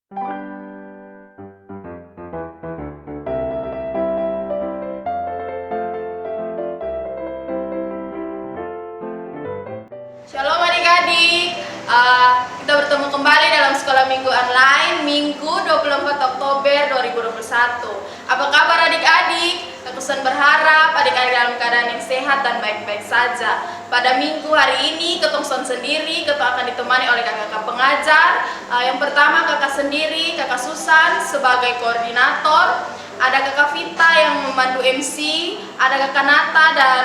Shalom adik-adik, kita bertemu kembali dalam sekolah minggu online Minggu 24 Oktober 2021. Apa kabar adik-adik? Kekusan berharap adik-adik dalam keadaan yang sehat dan baik-baik saja. Pada minggu hari ini Ketongson sendiri, Ketong akan ditemani oleh kakak-kakak pengajar. Yang pertama kakak sendiri, kakak Susan sebagai koordinator. Ada kakak Vita yang memandu MC, ada kakak Nata dan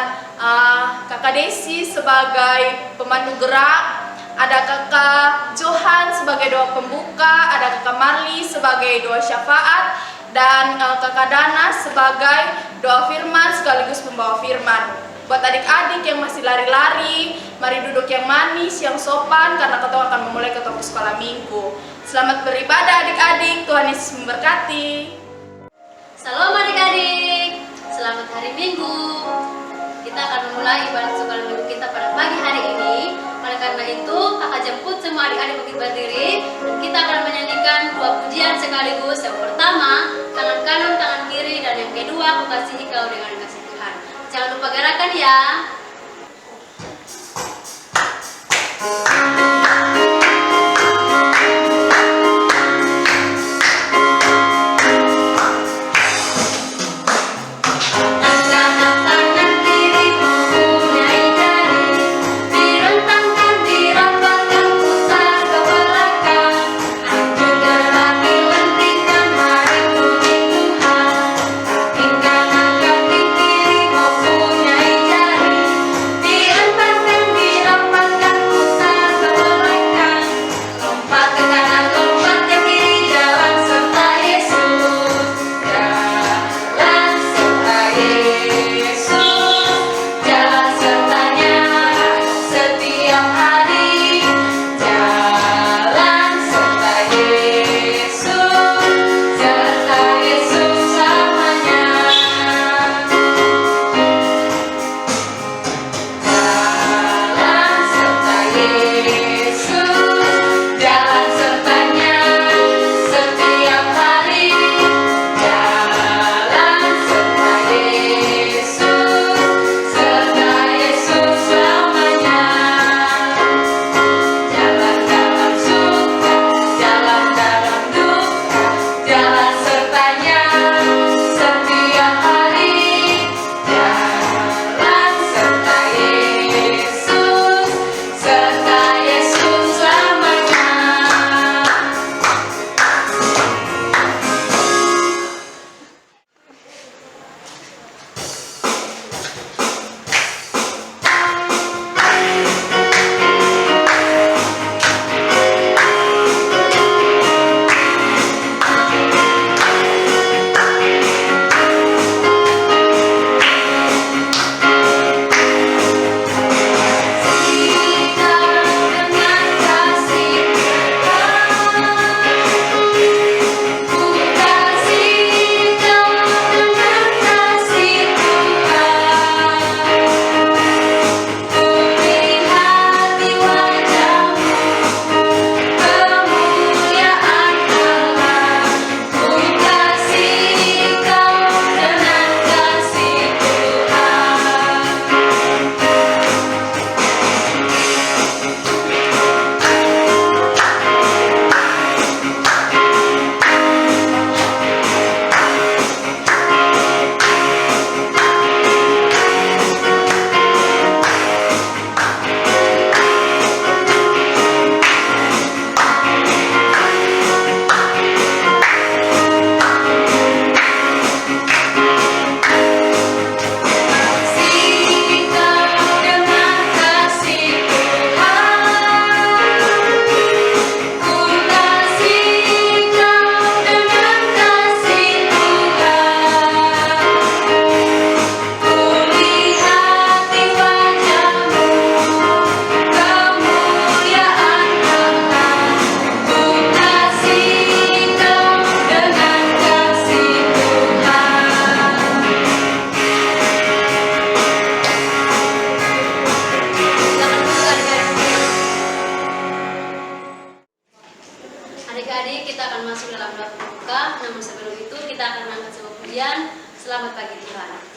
kakak Desi sebagai pemandu gerak, ada kakak Johan sebagai doa pembuka, ada kakak Marli sebagai doa syafaat, dan kakak Dana sebagai doa firman sekaligus pembawa firman. Buat adik-adik yang masih lari-lari, mari duduk yang manis, yang sopan, karena kita akan memulai ketemu sekolah minggu. Selamat beribadah adik-adik, Tuhan Yesus memberkati. Salam adik-adik, selamat hari Minggu. Kita akan memulai ibadah sekolah minggu kita pada pagi hari ini. Oleh karena itu, kakak jemput semua adik-adik untuk berdiri dan kita akan menyanyikan dua pujian sekaligus. Yang pertama, tangan kanan, tangan kiri, dan yang kedua, aku kasihi kau dengan kasih Tuhan. Jangan lupa gerakan ya. Di akan masuk dalam doa pembuka. Namun sebelum itu kita akan mengangkat sebuah pujian. Selamat pagi Tuhan.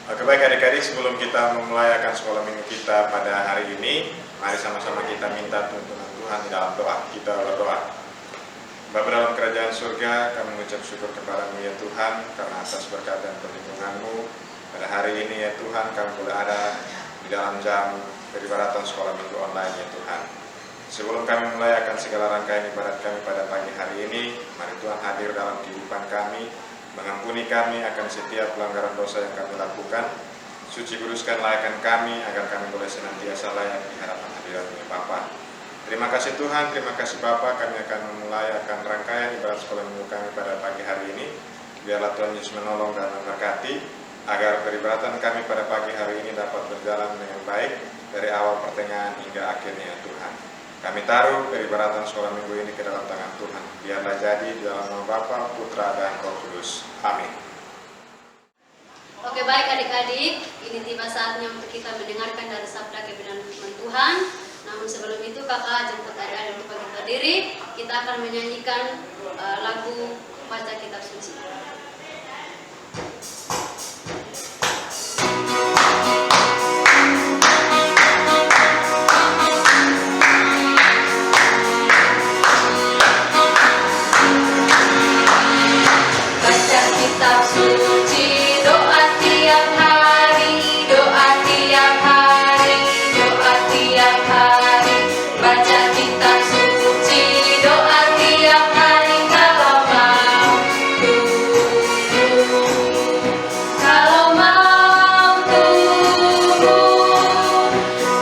Oke, baik adik-adik, sebelum kita memulai akan sekolah minggu kita pada hari ini, mari sama-sama kita minta tuntunan Tuhan di dalam doa. Kita berdoa. Bapa dalam kerajaan surga, kami mengucap syukur kepadamu ya Tuhan, karena atas berkat dan perlindunganmu pada hari ini ya Tuhan, kami boleh ada di dalam jam peribadatan sekolah minggu online ya Tuhan. Sebelum kami mulai akan segala rangkaian ibadat kami pada pagi hari ini, mari Tuhan hadir dalam kehidupan kami, mengampuni kami akan setiap pelanggaran dosa yang kami lakukan. Suci kuduskan layakan kami agar kami boleh senantiasa layak di hadapan hadirat-Mu Bapa. Terima kasih Tuhan, terima kasih Bapa. Kami akan memulai akan rangkaian ibadat sekolah minggu kami pada pagi hari ini. Biarlah Tuhan Yesus menolong dan memberkati agar peribadatan kami pada pagi hari ini dapat berjalan dengan baik dari awal pertengahan hingga akhirnya Tuhan. Kami taruh peribadatan sekolah minggu ini ke dalam tangan Tuhan. Biarlah jadi di dalam nama Bapa, Putra, dan Roh Kudus. Amin. Oke, baik adik-adik, ini tiba saatnya untuk kita mendengarkan dari sabda kebenaran firman Tuhan. Namun sebelum itu kakak jemput adik-adik untuk bangkit berdiri. Kita akan menyanyikan lagu baca kitab suci. Kitab suci, doa tiap hari, doa tiap hari, doa tiap hari. Baca kitab suci, doa tiap hari kalau mampu. Kalau mampu,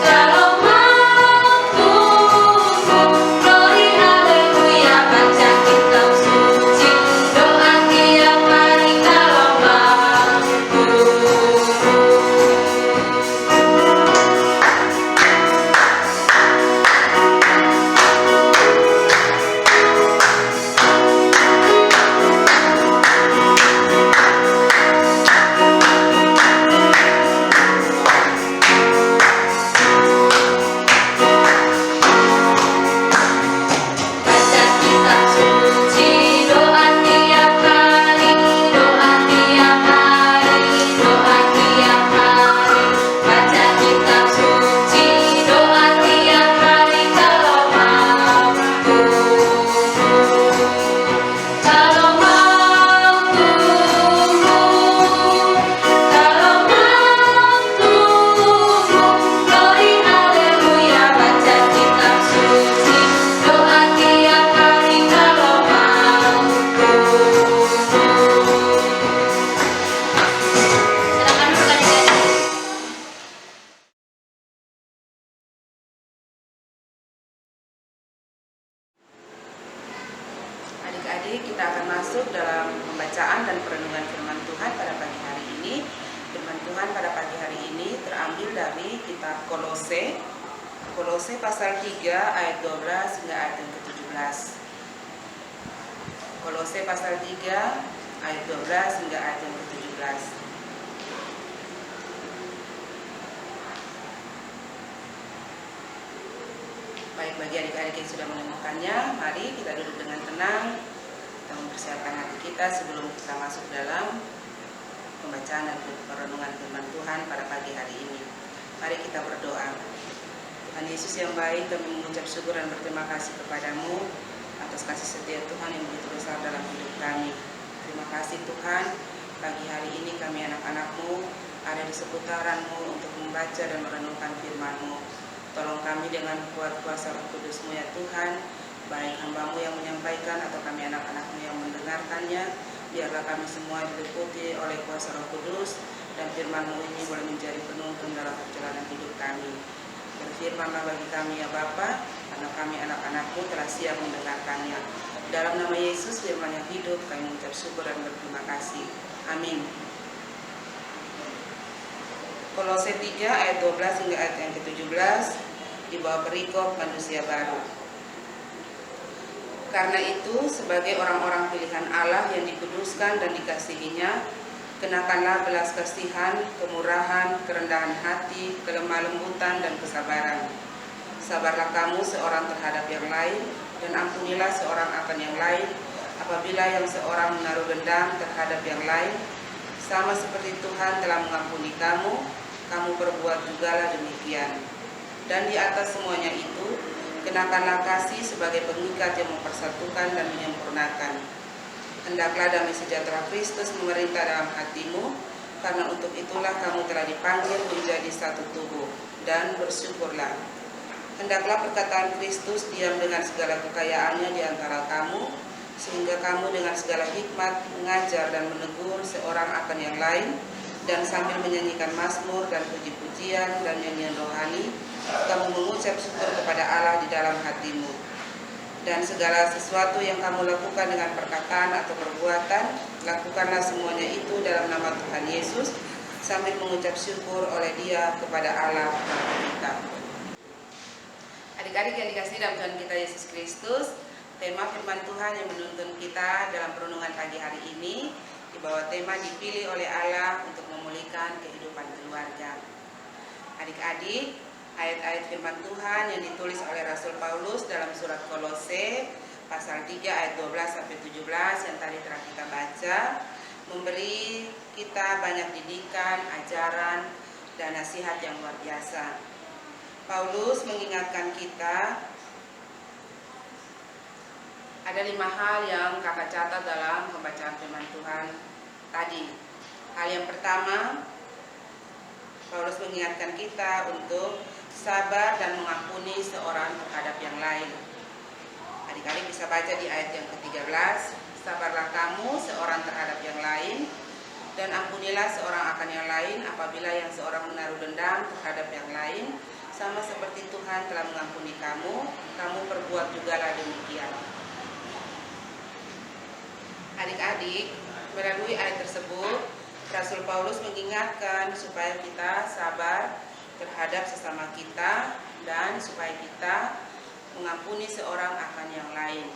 kalau mampu. Glory haleluya, baca kitab suci, doa tiap hari kalau mampu. Baca kitab suci, doa tiap hari, doa tiap hari, doa tiap hari. Baca kitab suci, doa tiap hari kalau mampu. Kalau mampu, kalau mampu. Glory haleluya, baca kitab suci, doa tiap hari kalau mampu. Silakan duduk adik-adik. Adik-adik, kita akan masuk dalam pembacaan dan perenungan firman Tuhan pada pagi hari ini. Firman Tuhan pada pagi hari ini terambil dari kitab Kolose. Kolose pasal 3 ayat 12 hingga ayat yang ke-17. Kolose pasal 3 ayat 12 hingga ayat yang ke-17. Baik, bagi adik-adik yang sudah menemukannya, mari kita duduk dengan tenang kita sebelum kita masuk dalam pembacaan dan perenungan firman Tuhan pada pagi hari ini. Mari kita berdoa. Tuhan Yesus yang baik, kami mengucap syukur dan berterima kasih kepadamu atas kasih setia Tuhan yang begitu besar dalam hidup kami. Terima kasih Tuhan, pagi hari ini kami anak-anakmu ada di seputaranmu untuk membaca dan merenungkan firman-Mu. Tolong kami dengan kuat kuasa Roh Kudus-Mu ya Tuhan, baik hamba-Mu yang menyampaikan atau kami anak-anak-Mu yang mendengarkannya. Biarlah kami semua diliputi oleh kuasa Roh Kudus dan firman-Mu ini boleh menjadi penuntun dalam perjalanan hidup kami. Berfirmanlah bagi kami ya Bapa, karena kami anak-anak-Mu telah siap mendengarkannya. Dalam nama Yesus firman yang hidup, kami mengucap syukur dan berterima kasih. Amin. Kolose 3 ayat 12 hingga ayat yang ke-17 di bawah perikop manusia baru. Karena itu, sebagai orang-orang pilihan Allah yang dikuduskan dan dikasihinya, kenakanlah belas kasihan, kemurahan, kerendahan hati, kelemah lembutan, dan kesabaran. Sabarlah kamu seorang terhadap yang lain, dan ampunilah seorang akan yang lain, apabila yang seorang menaruh dendam terhadap yang lain, sama seperti Tuhan telah mengampuni kamu, kamu berbuat jugalah demikian. Dan di atas semuanya itu, kenakanlah kasih sebagai pengikat yang mempersatukan dan menyempurnakan. Hendaklah damai sejahtera Kristus memerintah dalam hatimu, karena untuk itulah kamu telah dipanggil menjadi satu tubuh, dan bersyukurlah. Hendaklah perkataan Kristus diam dengan segala kekayaannya di antara kamu, sehingga kamu dengan segala hikmat mengajar dan menegur seorang akan yang lain, dan sambil menyanyikan mazmur dan puji-pujian dan nyanyian rohani, kamu mengucap syukur kepada Allah di dalam hatimu. Dan segala sesuatu yang kamu lakukan dengan perkataan atau perbuatan, lakukanlah semuanya itu dalam nama Tuhan Yesus, sambil mengucap syukur oleh Dia kepada Allah Bapa kita. Adik-adik yang dikasihi dalam Tuhan kita Yesus Kristus, tema firman Tuhan yang menuntun kita dalam perenungan pagi hari ini di bawah tema dipilih oleh Allah untuk memulihkan kehidupan keluarga. Adik-adik, ayat-ayat firman Tuhan yang ditulis oleh Rasul Paulus dalam surat Kolose pasal 3 ayat 12 sampai 17 yang tadi telah kita baca memberi kita banyak didikan, ajaran, dan nasihat yang luar biasa. Paulus mengingatkan kita ada 5 hal yang kakak catat dalam pembacaan firman Tuhan tadi. Hal yang pertama, Paulus mengingatkan kita untuk sabar dan mengampuni seorang terhadap yang lain. Adik-adik bisa baca di ayat yang ke-13, sabarlah kamu seorang terhadap yang lain, dan ampunilah seorang akan yang lain apabila yang seorang menaruh dendam terhadap yang lain, sama seperti Tuhan telah mengampuni kamu, kamu perbuat jugalah demikian. Adik-adik, melalui ayat tersebut, Rasul Paulus mengingatkan supaya kita sabar terhadap sesama kita dan supaya kita mengampuni seorang akan yang lain.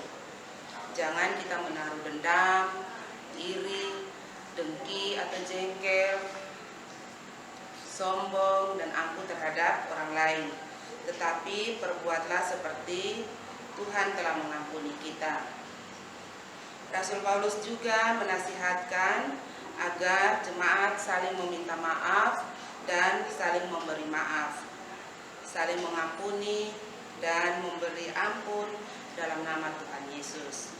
Jangan kita menaruh dendam, iri, dengki atau jengkel, sombong dan angkuh terhadap orang lain. Tetapi perbuatlah seperti Tuhan telah mengampuni kita. Rasul Paulus juga menasihatkan agar jemaat saling meminta maaf dan saling memberi maaf, saling mengampuni dan memberi ampun dalam nama Tuhan Yesus.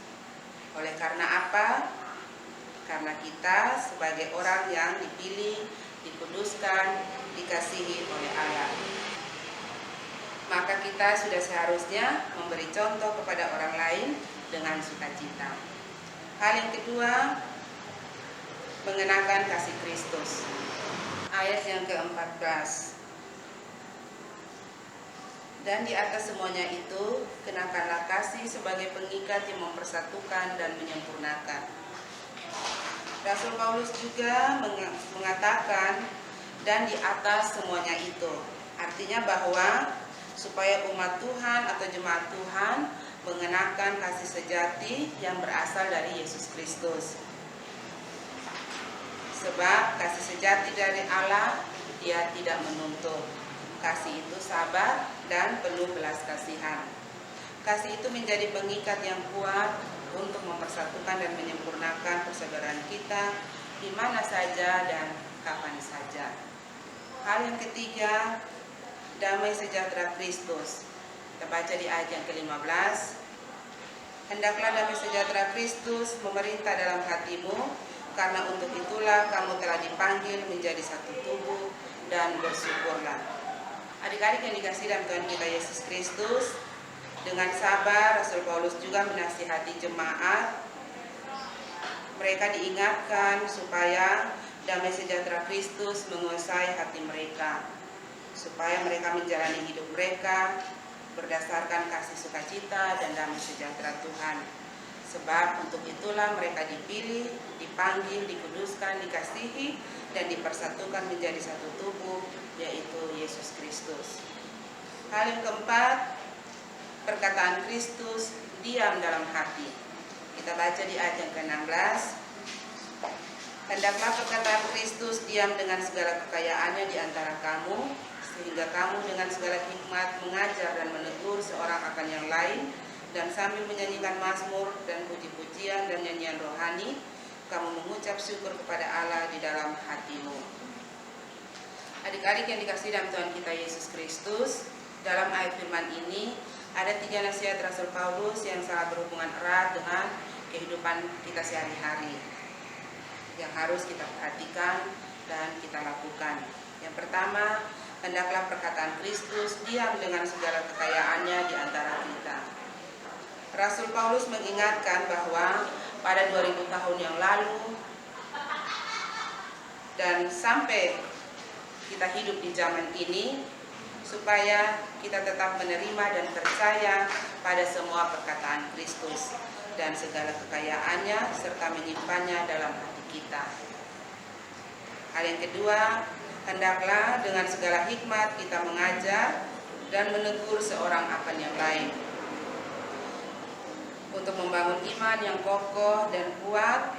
Oleh karena apa? Karena kita sebagai orang yang dipilih, dikuduskan, dikasihi oleh Allah, maka kita sudah seharusnya memberi contoh kepada orang lain dengan sukacita. Hal yang kedua, mengenakan kasih Kristus. Ayat yang ke-14. Dan di atas semuanya itu, kenakanlah kasih sebagai pengikat yang mempersatukan dan menyempurnakan. Rasul Paulus juga mengatakan, dan di atas semuanya itu. Artinya bahwa supaya umat Tuhan atau jemaat Tuhan mengenakan kasih sejati yang berasal dari Yesus Kristus. Sebab kasih sejati dari Allah, Dia tidak menuntut. Kasih itu sabar dan penuh belas kasihan. Kasih itu menjadi pengikat yang kuat untuk mempersatukan dan menyempurnakan menyempurnakan persaudaraan kita di mana saja dan kapan saja. Hal yang ketiga, damai sejahtera Kristus. Kita baca di ayat yang ke-15. Hendaklah damai sejahtera Kristus memerintah dalam hatimu, karena untuk itulah kamu telah dipanggil menjadi satu tubuh, dan bersyukurlah. Adik-adik yang dikasihi dalam Tuhan kita Yesus Kristus, dengan sabar Rasul Paulus juga menasihati jemaat. Mereka diingatkan supaya damai sejahtera Kristus menguasai hati mereka, supaya mereka menjalani hidup mereka berdasarkan kasih sukacita dan damai sejahtera Tuhan. Sebab untuk itulah mereka dipilih, dipanggil, dikuduskan, dikasihi, dan dipersatukan menjadi satu tubuh, yaitu Yesus Kristus. Hal yang keempat, perkataan Kristus diam dalam hati. Kita baca di ayat yang ke-16. Hendaklah perkataan Kristus diam dengan segala kekayaannya di antara kamu, sehingga kamu dengan segala hikmat mengajar dan menegur seorang akan yang lain, dan sambil menyanyikan mazmur dan puji-pujian dan nyanyian rohani, kamu mengucap syukur kepada Allah di dalam hatimu. Adik-adik yang dikasihi dalam Tuhan kita Yesus Kristus, dalam ayat firman ini ada 3 nasihat Rasul Paulus yang sangat berhubungan erat dengan kehidupan kita sehari-hari, yang harus kita perhatikan dan kita lakukan. Yang pertama, hendaklah perkataan Kristus diam dengan segala kekayaannya di antara kita. Rasul Paulus mengingatkan bahwa pada 2000 tahun yang lalu dan sampai kita hidup di zaman ini, supaya kita tetap menerima dan percaya pada semua perkataan Kristus dan segala kekayaannya serta menyimpannya dalam hati kita. Hal yang kedua, hendaklah dengan segala hikmat kita mengajar dan menegur seorang akan yang lain, untuk membangun iman yang kokoh dan kuat.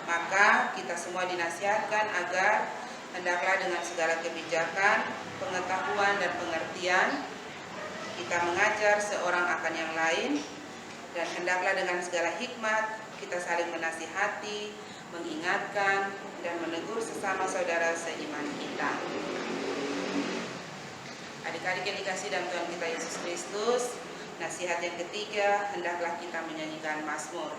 Maka kita semua dinasihatkan agar hendaklah dengan segala kebijakan, pengetahuan dan pengertian kita mengajar seorang akan yang lain, dan hendaklah dengan segala hikmat kita saling menasihati, mengingatkan dan menegur sesama saudara seiman kita. Adik-adik yang dikasihi dalam Tuhan kita Yesus Kristus, nasihat yang ketiga, hendaklah kita menyanyikan mazmur.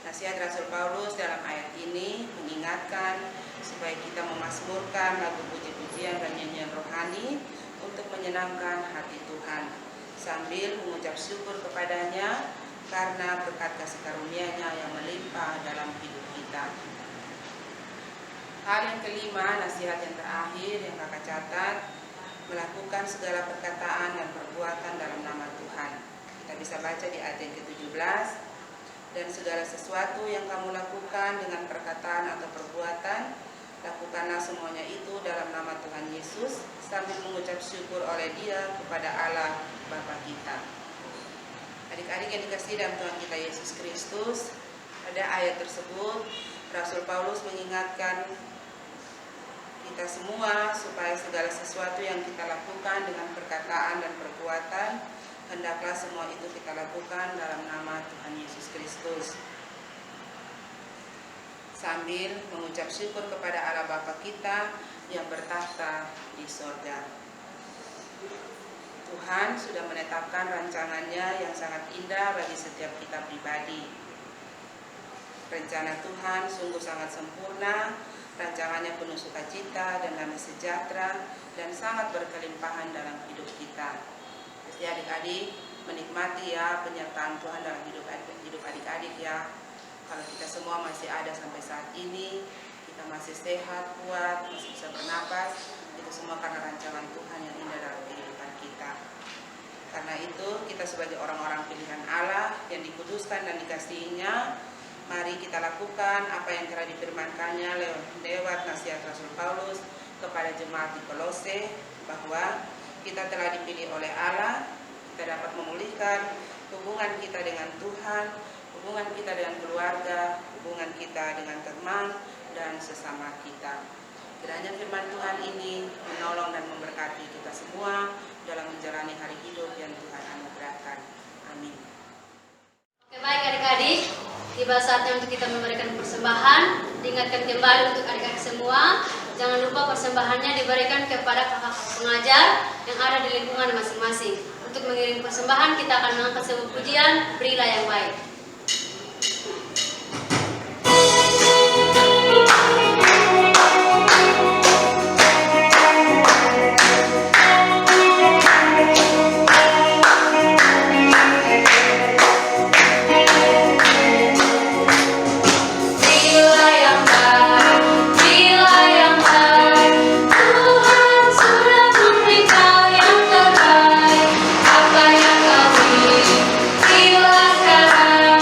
Nasihat Rasul Paulus dalam ayat ini mengingatkan supaya kita memazmurkan lagu puji-pujian dan nyanyian rohani untuk menyenangkan hati Tuhan, sambil mengucap syukur kepadanya karena berkat kasih karunia-Nya yang melimpah dalam hidup kita. Hal yang kelima, nasihat yang terakhir yang kakak catat, melakukan segala perkataan dan perbuatan dalam nama Tuhan. Kita bisa baca di ayat yang ke-17. Dan segala sesuatu yang kamu lakukan dengan perkataan atau perbuatan, lakukanlah semuanya itu dalam nama Tuhan Yesus, sambil mengucap syukur oleh Dia kepada Allah Bapa kita. Adik-adik yang dikasihi dalam Tuhan kita Yesus Kristus, pada ayat tersebut Rasul Paulus mengingatkan kita semua supaya segala sesuatu yang kita lakukan dengan perkataan dan perbuatan, hendaklah semua itu kita lakukan dalam nama Tuhan Yesus Kristus, sambil mengucap syukur kepada Allah Bapa kita yang bertahta di sorga. Tuhan sudah menetapkan rancangannya yang sangat indah bagi setiap kita pribadi. Rencana Tuhan sungguh sangat sempurna, rancangannya penuh sukacita dan damai sejahtera, dan sangat berkelimpahan dalam hidup kita. Jadi adik-adik menikmati ya penyertaan Tuhan dalam hidup adik-adik ya. Kalau kita semua masih ada sampai saat ini, kita masih sehat, kuat, masih bisa bernapas, itu semua karena rancangan Tuhan yang indah dalam kehidupan kita. Karena itu kita sebagai orang-orang pilihan Allah yang dikuduskan dan dikasihinya, mari kita lakukan apa yang telah difirmankannya lewat nasihat Rasul Paulus kepada jemaat di Kolose, bahwa kita telah dipilih oleh Allah, kita dapat memulihkan hubungan kita dengan Tuhan, hubungan kita dengan keluarga, hubungan kita dengan teman dan sesama kita. Kiranya firman Tuhan ini menolong dan memberkati kita semua dalam menjalani hari hidup yang Tuhan anugerahkan. Amin. Oke, baik adik-adik. Tiba saatnya untuk kita memberikan persembahan. Diingatkan kembali untuk adik-adik semua, jangan lupa persembahannya diberikan kepada kakak pengajar yang ada di lingkungan masing-masing. Untuk mengirim persembahan, kita akan mengangkat sebuah pujian, Berilah yang Baik. Apa yang kau pilih, bila sekarang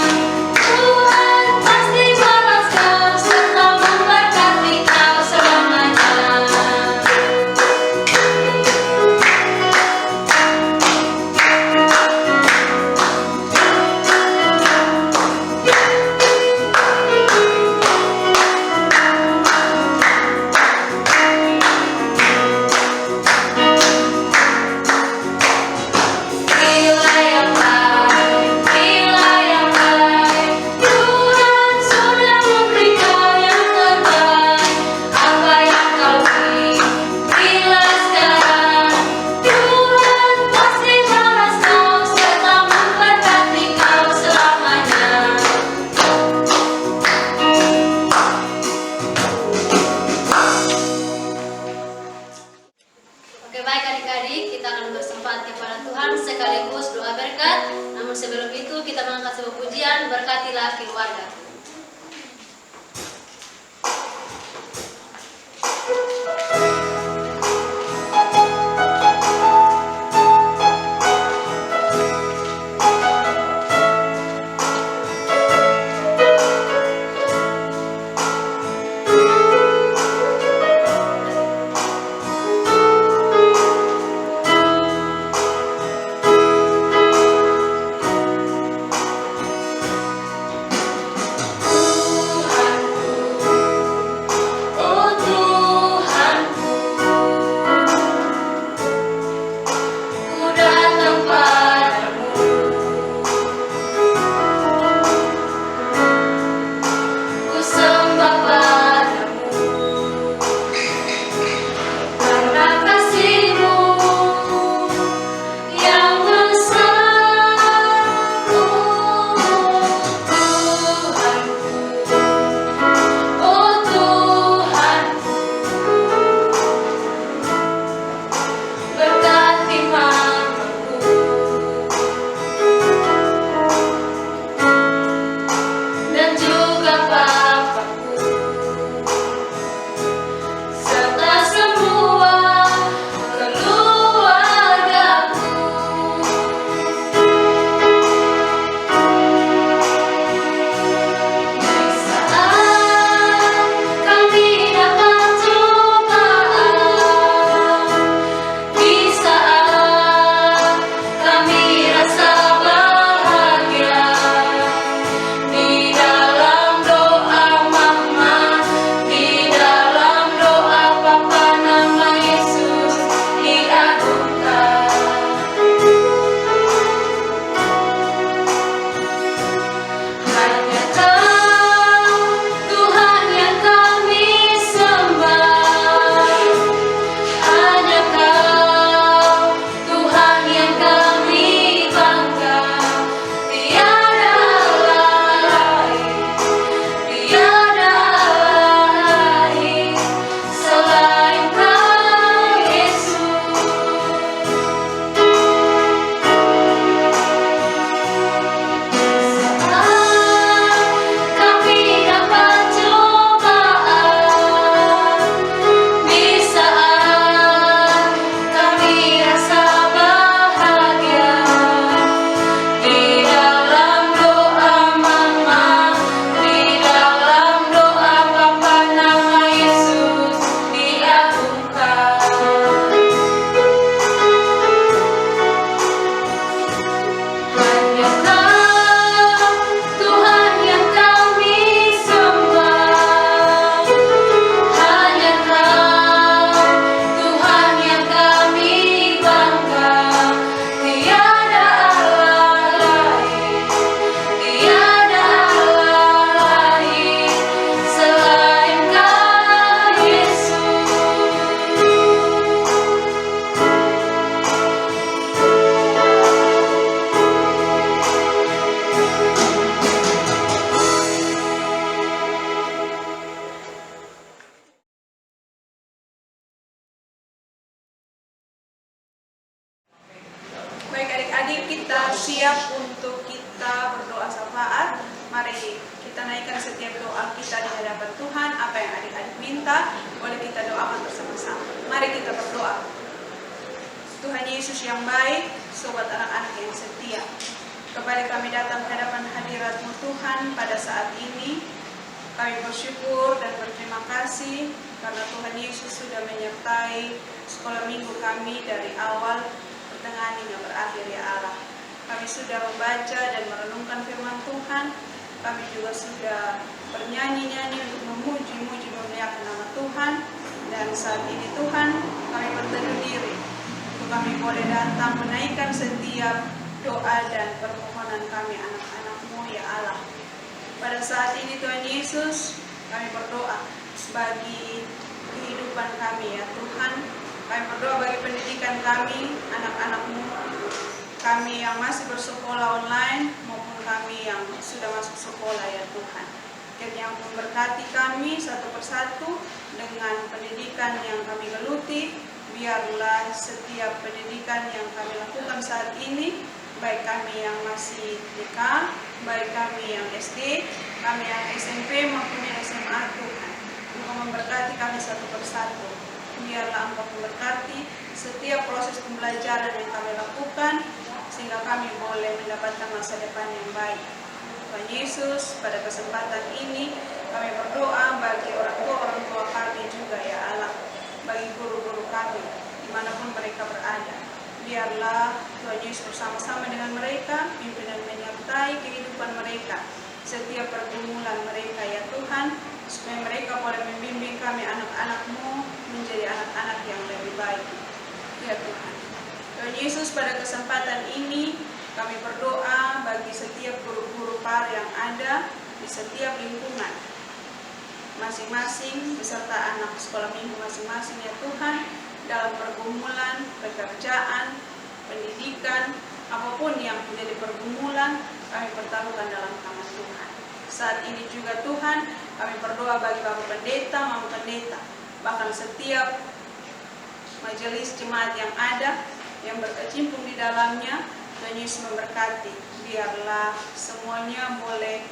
menaikkan setiap doa kita di hadapan Tuhan. Apa yang adik-adik minta, boleh kita doakan bersama-sama. Mari kita berdoa. Tuhan Yesus yang baik, sobat anak-anak yang setia, kembali kami datang ke hadapan hadirat-Mu Tuhan pada saat ini. Kami bersyukur dan berterima kasih karena Tuhan Yesus sudah menyertai sekolah minggu kami dari awal, pertengahan hingga berakhir ya Allah. Kami sudah membaca dan merenungkan firman Tuhan. Kami juga sudah bernyanyi-nyanyi untuk memuji-muji memuliakan nama Tuhan. Dan saat ini Tuhan, kami berteduh diri untuk kami boleh datang menaikkan setiap doa dan permohonan kami anak-anak-Mu ya Allah. Pada saat ini Tuhan Yesus, kami berdoa bagi kehidupan kami ya Tuhan. Kami berdoa bagi pendidikan kami, anak-anak-Mu, kami yang masih bersekolah online maupun kami yang sudah masuk sekolah ya Tuhan. Kiranya memberkati kami satu persatu dengan pendidikan yang kami geluti. Biarlah setiap pendidikan yang kami lakukan saat ini, baik kami yang masih TK, baik kami yang SD, kami yang SMP maupun yang SMA Tuhan, Engkau memberkati kami satu persatu. Biarlah Engkau memberkati setiap proses pembelajaran yang kami lakukan, sehingga kami boleh mendapatkan masa depan yang baik. Tuhan Yesus, pada kesempatan ini kami berdoa bagi orang tua kami juga ya Allah, bagi guru-guru kami dimanapun mereka berada. Biarlah Tuhan Yesus bersama-sama dengan mereka, pimpin dan menyertai kehidupan mereka, setiap pergumulan mereka ya Tuhan, supaya mereka boleh membimbing kami anak-anak-Mu menjadi anak-anak yang lebih baik ya Tuhan. Tuhan Yesus, pada kesempatan ini kami berdoa bagi setiap guru-guru PAR yang ada di setiap lingkungan masing-masing beserta anak sekolah minggu masing-masing ya Tuhan, dalam pergumulan, pekerjaan, pendidikan, apapun yang menjadi pergumulan, kami pertaruhkan dalam tangan Tuhan. Saat ini juga Tuhan, kami berdoa bagi Bapak Pendeta, Mama Pendeta, bahkan setiap majelis jemaat yang ada, yang berkecimpung di dalamnya. Tuhan Yesus memberkati. Biarlah semuanya boleh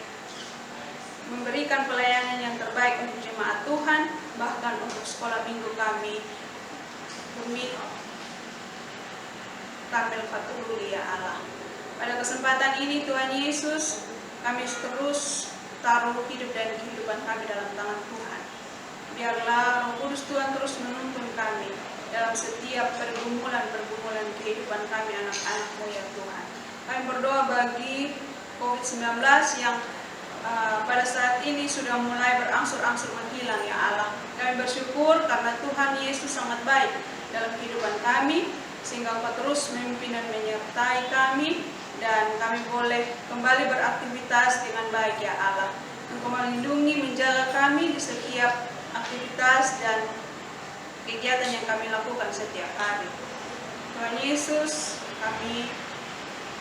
memberikan pelayanan yang terbaik untuk jemaat Tuhan, bahkan untuk sekolah minggu kami, demi Karmel Fatululi ya Allah. Pada kesempatan ini Tuhan Yesus, kami terus taruh hidup dan kehidupan kami dalam tangan Tuhan. Biarlah Roh Kudus Tuhan terus menuntun kami dalam setiap pergumulan kehidupan kami anak-anak-Mu ya Tuhan. Kami berdoa bagi COVID-19 yang pada saat ini sudah mulai berangsur-angsur menghilang ya Allah. Kami bersyukur karena Tuhan Yesus sangat baik dalam kehidupan kami, sehingga Engkau terus memimpin dan menyertai kami, dan kami boleh kembali beraktivitas dengan baik ya Allah. Engkau melindungi, menjaga kami di setiap aktivitas dan kegiatan yang kami lakukan setiap hari. Tuhan Yesus, kami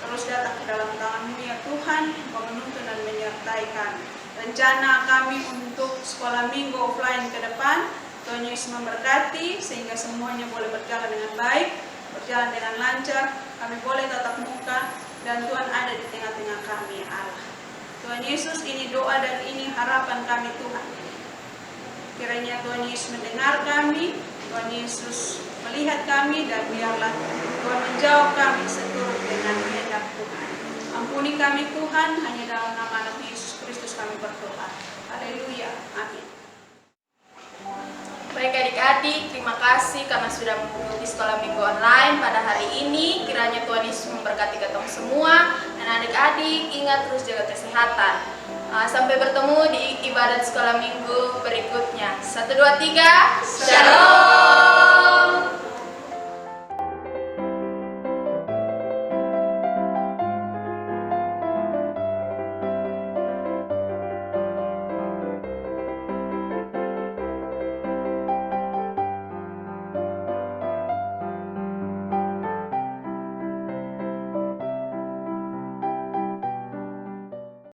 terus datang ke dalam tangan-Mu ya Tuhan, Engkau menuntun dan menyertai kami. Rencana kami untuk sekolah minggu offline ke depan, Tuhan Yesus memberkati sehingga semuanya boleh berjalan dengan baik, berjalan dengan lancar, kami boleh tatap muka, dan Tuhan ada di tengah-tengah kami ya Allah. Tuhan Yesus, ini doa dan ini harapan kami Tuhan. Kiranya Tuhan Yesus mendengar kami, Tuhan Yesus melihat kami, dan biarlah Tuhan menjawab kami seturut dengan kehendak Tuhan. Ampuni kami Tuhan, hanya dalam nama anak Yesus Kristus kami berdoa. Haleluya, amin. Baik adik-adik, terima kasih karena sudah mengikuti sekolah minggu online pada hari ini. Kiranya Tuhan Yesus memberkati kita semua. Dan adik-adik, ingat terus jaga kesehatan. Sampai bertemu di ibadat sekolah minggu berikutnya. 1, 2, 3, Shalom!